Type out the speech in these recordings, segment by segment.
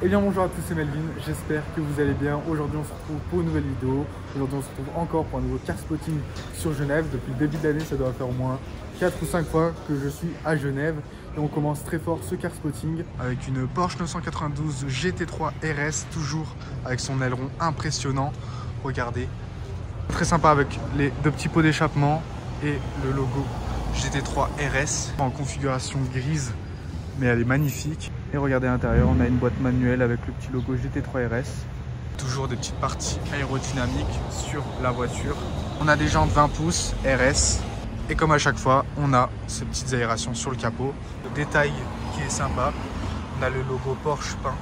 Eh bien bonjour à tous, c'est Melvin, j'espère que vous allez bien. Aujourd'hui on se retrouve pour une nouvelle vidéo. Aujourd'hui on se retrouve encore pour un nouveau car spotting sur Genève. Depuis le début de l'année, ça doit faire au moins 4 ou 5 fois que je suis à Genève. Et on commence très fort ce car spotting avec une Porsche 992 GT3 RS, toujours avec son aileron impressionnant. Regardez, très sympa avec les deux petits pots d'échappement et le logo GT3 RS en configuration grise, mais elle est magnifique. Et regardez à l'intérieur, on a une boîte manuelle avec le petit logo GT3 RS. Toujours des petites parties aérodynamiques sur la voiture. On a des jantes 20 pouces RS. Et comme à chaque fois, on a ces petites aérations sur le capot. Le détail qui est sympa, on a le logo Porsche peint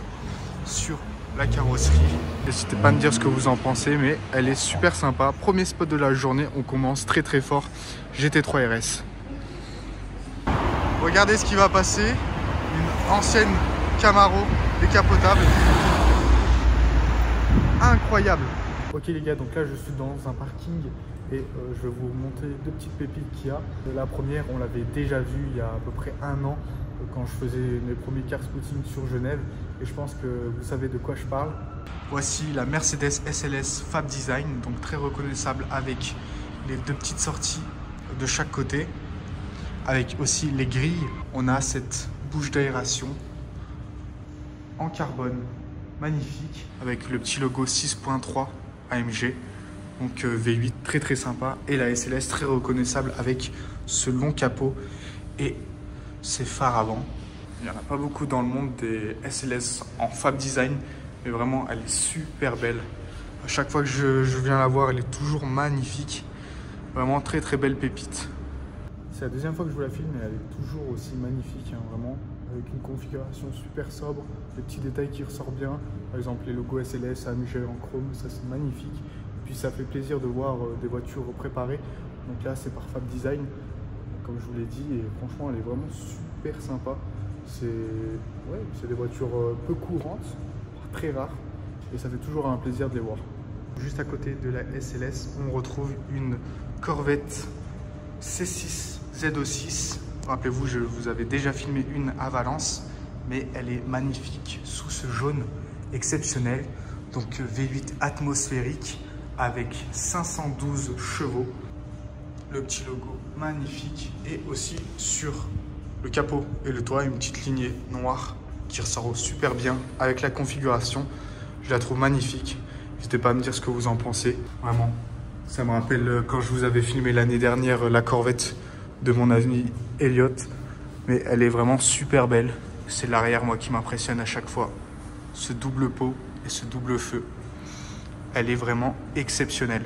sur la carrosserie. N'hésitez pas à me dire ce que vous en pensez, mais elle est super sympa. Premier spot de la journée, on commence très très fort. GT3 RS. Regardez ce qui va passer. Une ancienne Camaro décapotable. Incroyable. Ok les gars, donc là je suis dans un parking et je vais vous montrer deux petites pépites qu'il y a. La première, on l'avait déjà vue il y a à peu près un an quand je faisais mes premiers car spotting sur Genève, et je pense que vous savez de quoi je parle. Voici la Mercedes SLS Fab Design, donc très reconnaissable avec les deux petites sorties de chaque côté, avec aussi les grilles. On a cette bouche d'aération en carbone magnifique avec le petit logo 6.3 AMG, donc V8 très très sympa, et la SLS très reconnaissable avec ce long capot et ses phares avant. Il n'y en a pas beaucoup dans le monde des SLS en Fab Design, mais vraiment elle est super belle. À chaque fois que je viens la voir, elle est toujours magnifique. Vraiment très très belle pépite. C'est la deuxième fois que je vous la filme et elle est toujours aussi magnifique, hein, vraiment, avec une configuration super sobre, des petits détails qui ressortent bien, par exemple les logos SLS, AMG en chrome, ça c'est magnifique. Et puis ça fait plaisir de voir des voitures préparées, donc là c'est par Fab Design, comme je vous l'ai dit, et franchement elle est vraiment super sympa. C'est des voitures peu courantes, très rares, et ça fait toujours un plaisir de les voir. Juste à côté de la SLS, on retrouve une Corvette C6 ZO6. Rappelez-vous, je vous avais déjà filmé une à Valence, mais elle est magnifique sous ce jaune exceptionnel. Donc V8 atmosphérique avec 512 chevaux. Le petit logo magnifique, et aussi sur le capot et le toit une petite lignée noire qui ressort super bien avec la configuration. Je la trouve magnifique. N'hésitez pas à me dire ce que vous en pensez. Vraiment, ça me rappelle quand je vous avais filmé l'année dernière la Corvette de mon ami Elliot, mais elle est vraiment super belle. C'est l'arrière, moi, qui m'impressionne à chaque fois. Ce double pot et ce double feu, elle est vraiment exceptionnelle.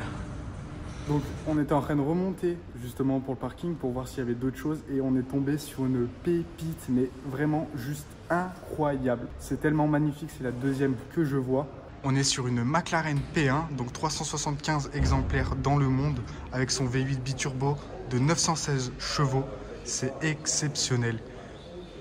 Donc on était en train de remonter justement pour le parking pour voir s'il y avait d'autres choses, et on est tombé sur une pépite, mais vraiment juste incroyable. C'est tellement magnifique, c'est la deuxième que je vois. On est sur une McLaren P1, donc 375 exemplaires dans le monde, avec son V8 biturbo de 916 chevaux. C'est exceptionnel.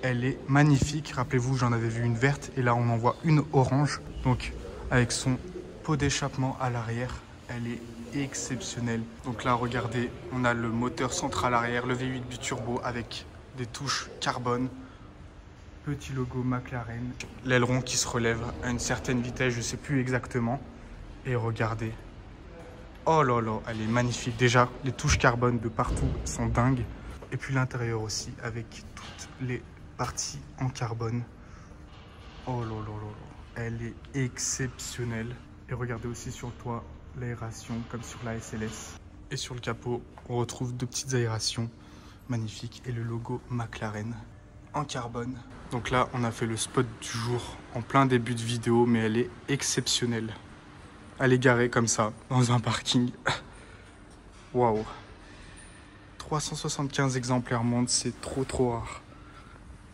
Elle est magnifique. Rappelez-vous, j'en avais vu une verte et là on en voit une orange. Donc avec son pot d'échappement à l'arrière, elle est exceptionnelle. Donc là, regardez, on a le moteur central arrière, le V8 biturbo avec des touches carbone. Petit logo McLaren, l'aileron qui se relève à une certaine vitesse, je ne sais plus exactement. Et regardez, oh là là, elle est magnifique. Déjà, les touches carbone de partout sont dingues. Et puis l'intérieur aussi, avec toutes les parties en carbone. Oh là là là là, elle est exceptionnelle. Et regardez aussi sur le toit, l'aération comme sur la SLS. Et sur le capot, on retrouve deux petites aérations magnifiques et le logo McLaren en carbone. Donc là, on a fait le spot du jour en plein début de vidéo, mais elle est exceptionnelle. Elle est garée comme ça, dans un parking. Waouh! 375 exemplaires monde, c'est trop rare.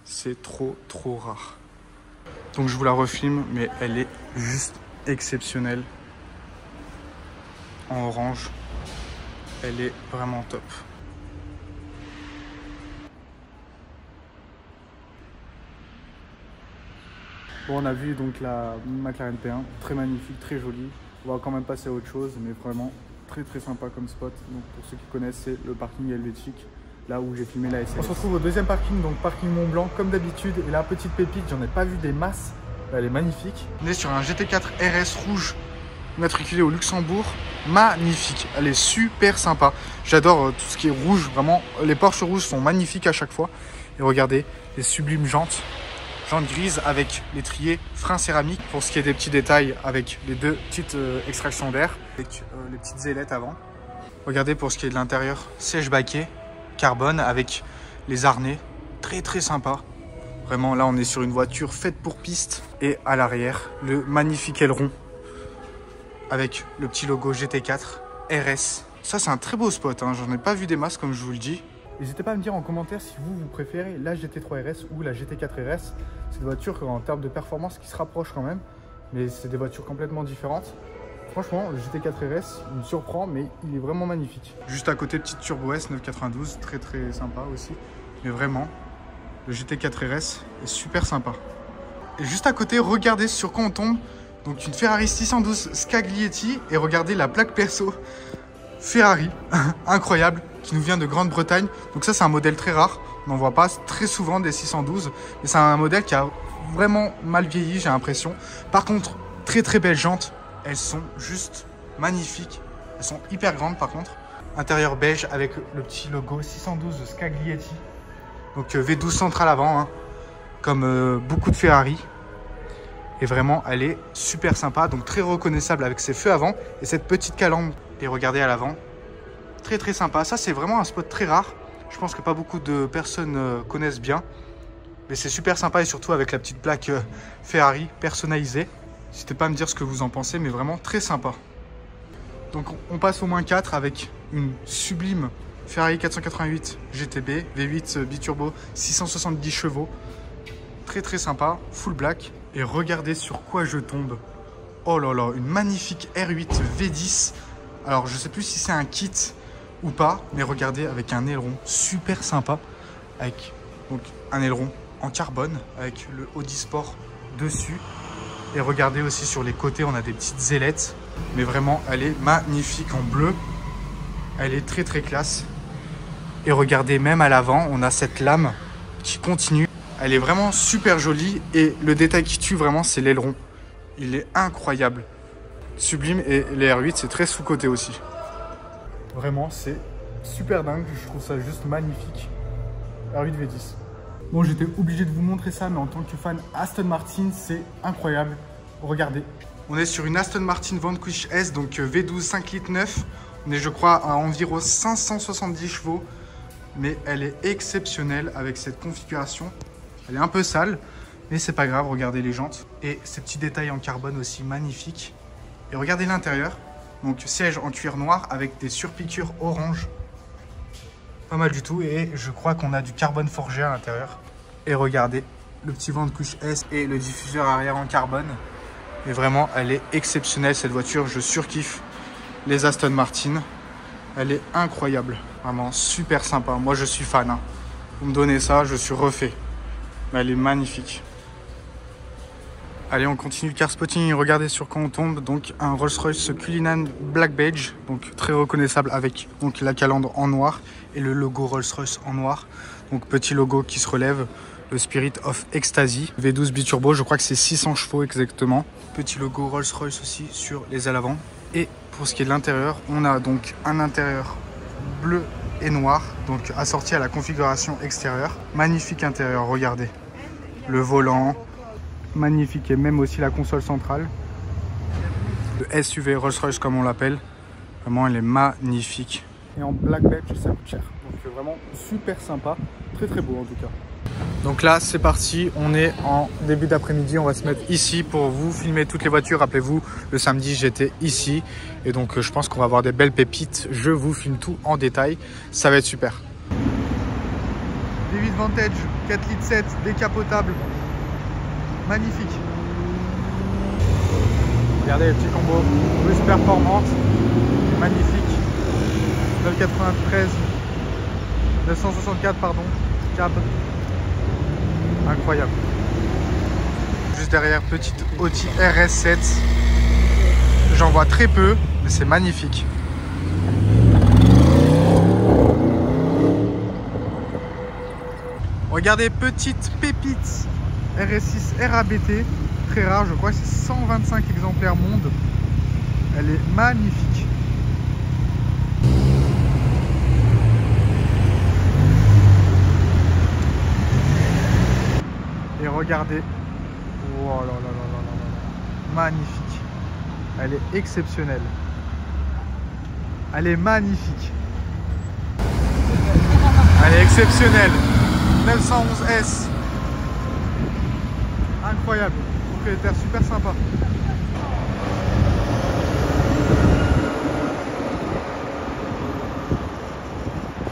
C'est trop rare. Donc je vous la refilme, mais elle est juste exceptionnelle. En orange, elle est vraiment top. Bon, on a vu donc la McLaren P1, très magnifique, très jolie. On va quand même passer à autre chose, mais vraiment très sympa comme spot. Donc pour ceux qui connaissent, c'est le parking helvétique, là où j'ai filmé la SLS. On se retrouve au deuxième parking, donc parking Mont Blanc comme d'habitude. Et là, petite pépite, j'en ai pas vu des masses, Elle est magnifique. On est sur un GT4 RS rouge immatriculé au Luxembourg. Magnifique. Elle est super sympa. J'adore tout ce qui est rouge. Vraiment, les Porsche rouges sont magnifiques à chaque fois. Et regardez, les sublimes jantes. Jantes grises avec l'étrier, frein céramique. Pour ce qui est des petits détails, avec les deux petites extractions d'air. Avec les petites ailettes avant. Regardez pour ce qui est de l'intérieur, siège baquet, carbone avec les harnais. Très très sympa. Vraiment, là, on est sur une voiture faite pour piste. Et à l'arrière, le magnifique aileron avec le petit logo GT4 RS. Ça, c'est un très beau spot. Hein. J'en ai pas vu des masses, comme je vous le dis. N'hésitez pas à me dire en commentaire si vous préférez la GT3 RS ou la GT4 RS. C'est des voitures en termes de performance qui se rapprochent quand même. Mais c'est des voitures complètement différentes. Franchement, le GT4 RS, il me surprend, mais il est vraiment magnifique. Juste à côté, petite Turbo S 992. Très très sympa aussi. Mais vraiment, le GT4 RS est super sympa. Et juste à côté, regardez sur quoi on tombe. Donc une Ferrari 612 Scaglietti. Et regardez la plaque perso Ferrari, incroyable, qui nous vient de Grande-Bretagne. Donc ça, c'est un modèle très rare. On n'en voit pas très souvent des 612. Mais c'est un modèle qui a vraiment mal vieilli, j'ai l'impression. Par contre, très très belles jantes. Elles sont juste magnifiques. Elles sont hyper grandes par contre. Intérieur beige avec le petit logo 612 Scaglietti. Donc V12 central avant, hein, comme beaucoup de Ferrari. Et vraiment, elle est super sympa. Donc très reconnaissable avec ses feux avant et cette petite calandre. Et regardez à l'avant. Très très sympa. Ça, c'est vraiment un spot très rare. Je pense que pas beaucoup de personnes connaissent bien. Mais c'est super sympa et surtout avec la petite plaque Ferrari personnalisée. N'hésitez pas à me dire ce que vous en pensez, mais vraiment très sympa. Donc on passe au moins 4 avec une sublime Ferrari 488 GTB, V8 biturbo, 670 chevaux. Très très sympa, full black. Et regardez sur quoi je tombe. Oh là là, une magnifique R8 V10. Alors je sais plus si c'est un kit ou pas, mais regardez avec un aileron super sympa. Avec donc un aileron en carbone, avec le Audi Sport dessus. Et regardez aussi sur les côtés, on a des petites ailettes. Mais vraiment, elle est magnifique en bleu. Elle est très très classe. Et regardez, même à l'avant, on a cette lame qui continue. Elle est vraiment super jolie. Et le détail qui tue vraiment, c'est l'aileron. Il est incroyable. Sublime. Et les R8, c'est très sous-coté aussi. Vraiment, c'est super dingue. Je trouve ça juste magnifique. R8 V10. Bon, j'étais obligé de vous montrer ça, mais en tant que fan Aston Martin, c'est incroyable. Regardez. On est sur une Aston Martin Vanquish S, donc V12 5 litres 9. On est, je crois, à environ 570 chevaux. Mais elle est exceptionnelle avec cette configuration. Elle est un peu sale, mais c'est pas grave. Regardez les jantes. Et ces petits détails en carbone aussi magnifiques. Et regardez l'intérieur. Donc, siège en cuir noir avec des surpiqûres orange. Pas mal du tout. Et je crois qu'on a du carbone forgé à l'intérieur. Et regardez, le petit Vanquish S et le diffuseur arrière en carbone. Et vraiment, elle est exceptionnelle cette voiture. Je surkiffe les Aston Martin. Elle est incroyable. Vraiment super sympa. Moi, je suis fan. Hein. Vous me donnez ça, je suis refait. Mais elle est magnifique. Allez, on continue le car spotting. Regardez sur quoi on tombe. Donc, un Rolls-Royce Cullinan Black Beige. Donc, très reconnaissable avec donc, la calandre en noir et le logo Rolls-Royce en noir. Donc, petit logo qui se relève. Le Spirit of Ecstasy. V12 biturbo, je crois que c'est 600 chevaux exactement. Petit logo Rolls-Royce aussi sur les ailes avant. Et pour ce qui est de l'intérieur, on a donc un intérieur bleu et noir. Donc, assorti à la configuration extérieure. Magnifique intérieur, regardez. Le volant. Magnifique, et même aussi la console centrale. Le SUV Rolls-Royce comme on l'appelle. Vraiment, elle est magnifique. Et en Black Beige, ça coûte cher. Donc vraiment super sympa. Très très beau en tout cas. Donc là, c'est parti. On est en début d'après-midi. On va se mettre ici pour vous filmer toutes les voitures. Rappelez-vous, le samedi, j'étais ici. Et donc, je pense qu'on va avoir des belles pépites. Je vous filme tout en détail. Ça va être super. V8 Vantage, 4 litres 7, décapotable. Magnifique. Regardez les petits combos. Plus performante. Magnifique. 993. 964, pardon. Cab. Incroyable. Juste derrière, petite Audi RS7. J'en vois très peu, mais c'est magnifique. Regardez, petite pépite RS6 RABT. très rare, je crois que c'est 125 exemplaires monde. Elle est magnifique. Et regardez, oh là là là là là là, magnifique. Elle est exceptionnelle. Elle est magnifique. Elle est exceptionnelle. 911S. Incroyable. Propriétaire super sympa.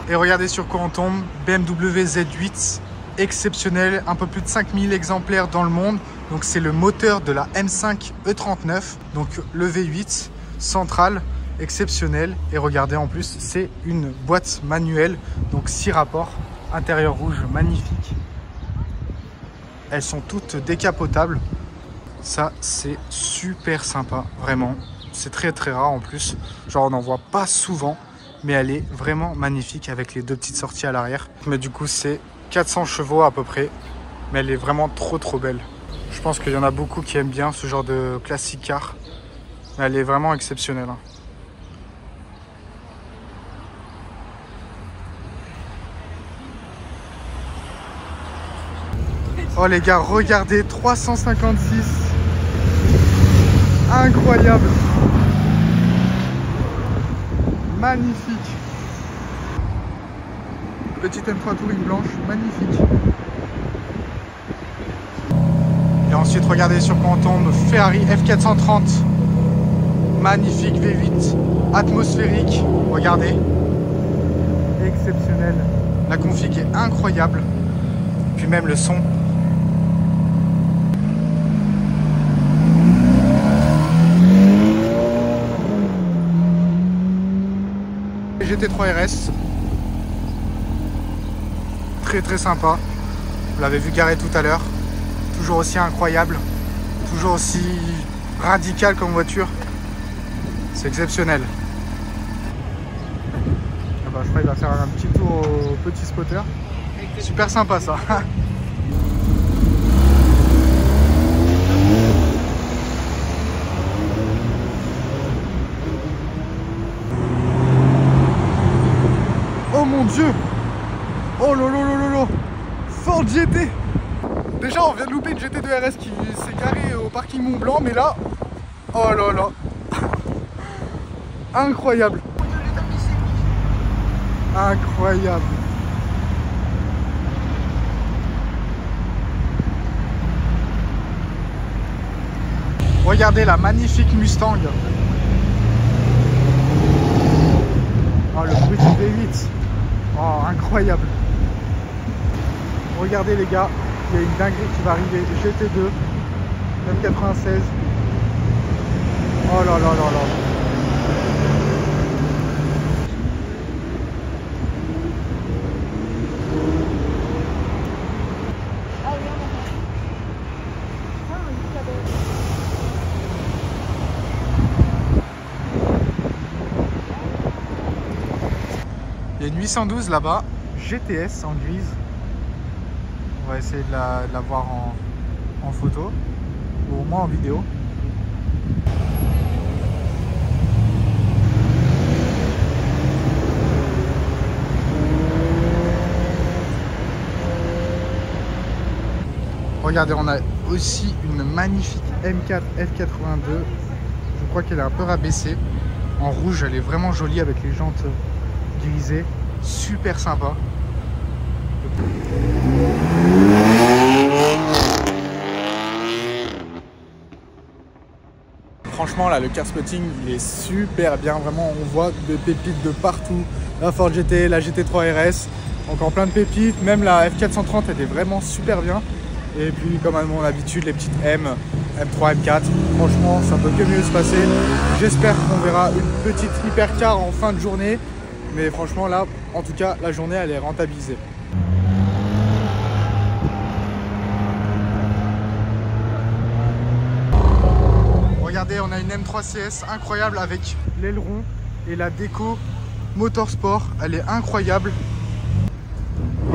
Et regardez sur quoi on tombe. BMW Z8. Exceptionnel. Un peu plus de 5000 exemplaires dans le monde. Donc c'est le moteur de la M5 E39. Donc le V8 central. Exceptionnel. Et regardez, en plus c'est une boîte manuelle, donc 6 rapports, intérieur rouge magnifique. Elles sont toutes décapotables. Ça c'est super sympa, vraiment. C'est très très rare en plus, genre on n'en voit pas souvent, mais elle est vraiment magnifique avec les deux petites sorties à l'arrière. Mais du coup c'est 400 chevaux à peu près, mais elle est vraiment trop belle. Je pense qu'il y en a beaucoup qui aiment bien ce genre de classic car, mais elle est vraiment exceptionnelle, hein. Oh les gars, regardez, 356. Incroyable. Magnifique. Petite M3 Touring blanche, magnifique. Et ensuite, regardez sur quoi on tombe. Ferrari F430. Magnifique V8. Atmosphérique. Regardez. Exceptionnel. La config est incroyable. Puis même le son. GT3 RS, très sympa. Vous l'avez vu garé tout à l'heure, toujours aussi incroyable, toujours aussi radical comme voiture, c'est exceptionnel. Ah bah, je crois qu'il va faire un petit tour au petit spotter, super sympa ça. Oh mon dieu! Oh lolo! Ford GT! Déjà on vient de louper une GT2 RS qui s'est garée au parking Mont Blanc, mais là, oh là là! Incroyable! Incroyable! Regardez la magnifique Mustang! Oh le bruit du V8! Oh, incroyable. Regardez les gars, il y a une dinguerie qui va arriver. GT2, M96. Oh là là là là. Il y a une 812 là-bas, GTS en grise. On va essayer de la voir en photo, ou au moins en vidéo. Regardez, on a aussi une magnifique M4 F82. Je crois qu'elle est un peu rabaissée. En rouge, elle est vraiment jolie avec les jantes grisé, super sympa. Franchement là le car spotting il est super bien, vraiment on voit des pépites de partout. La Ford GT, la GT3 RS, encore plein de pépites, même la F430 elle est vraiment super bien. Et puis comme à mon habitude les petites M3, M4, franchement ça peut que mieux se passer. J'espère qu'on verra une petite hypercar en fin de journée. Mais franchement là, en tout cas, la journée elle est rentabilisée. Regardez, on a une M3 CS incroyable avec l'aileron et la déco motorsport. Elle est incroyable.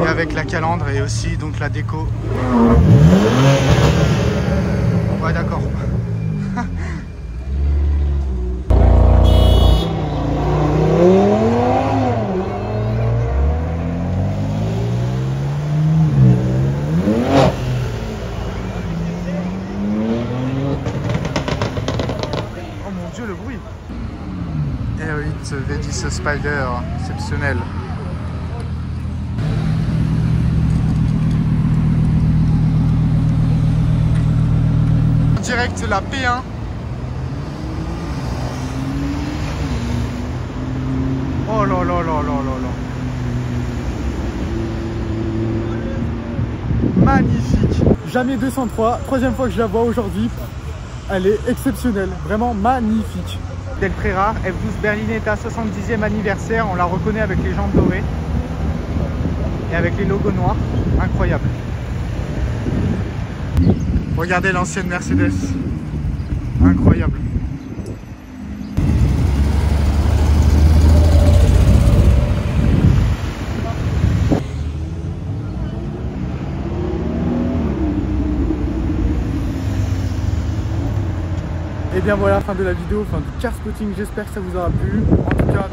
Et avec la calandre et aussi donc la déco. Ouais, d'accord. Oh mon Dieu, le bruit. R8 V10 Spider, exceptionnel. Direct, c'est la P1. Oh là là là là là là. Magnifique. Jamais 203, troisième fois que je la vois aujourd'hui. Elle est exceptionnelle, vraiment magnifique. Del Prera, F12 Berlinetta 70e anniversaire, on la reconnaît avec les jantes dorées et avec les logos noirs, incroyable. Regardez l'ancienne Mercedes, incroyable. Et bien voilà, fin de la vidéo, fin du car spotting, j'espère que ça vous aura plu. En tout cas,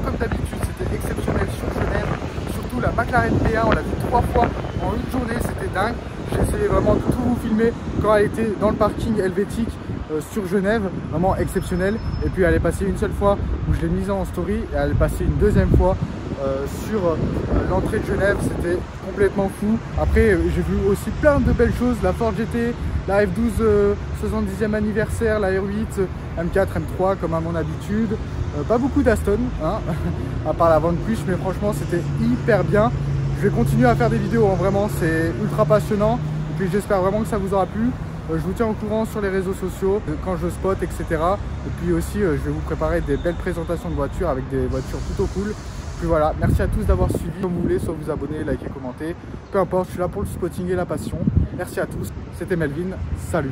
comme d'habitude, c'était exceptionnel sur Genève. Surtout la McLaren P1, on l'a vu 3 fois en une journée, c'était dingue. J'ai essayé vraiment de tout vous filmer quand elle était dans le parking helvétique sur Genève, vraiment exceptionnel. Et puis elle est passée une seule fois où je l'ai mise en story et elle est passée une deuxième fois sur l'entrée de Genève, c'était complètement fou. Après j'ai vu aussi plein de belles choses, la Ford GT, la F12 70e anniversaire, la R8, M4, M3 comme à mon habitude. Pas beaucoup d'Aston, hein, à part la vente plus, mais franchement c'était hyper bien. Je vais continuer à faire des vidéos, hein, vraiment c'est ultra passionnant. Et puis j'espère vraiment que ça vous aura plu. Je vous tiens au courant sur les réseaux sociaux, quand je spot, etc. Et puis aussi, je vais vous préparer des belles présentations de voitures avec des voitures plutôt cool. Puis voilà, merci à tous d'avoir suivi. Comme vous voulez, soit vous abonner, liker, commenter. Peu importe, je suis là pour le spotting et la passion. Merci à tous. C'était Melvin. Salut.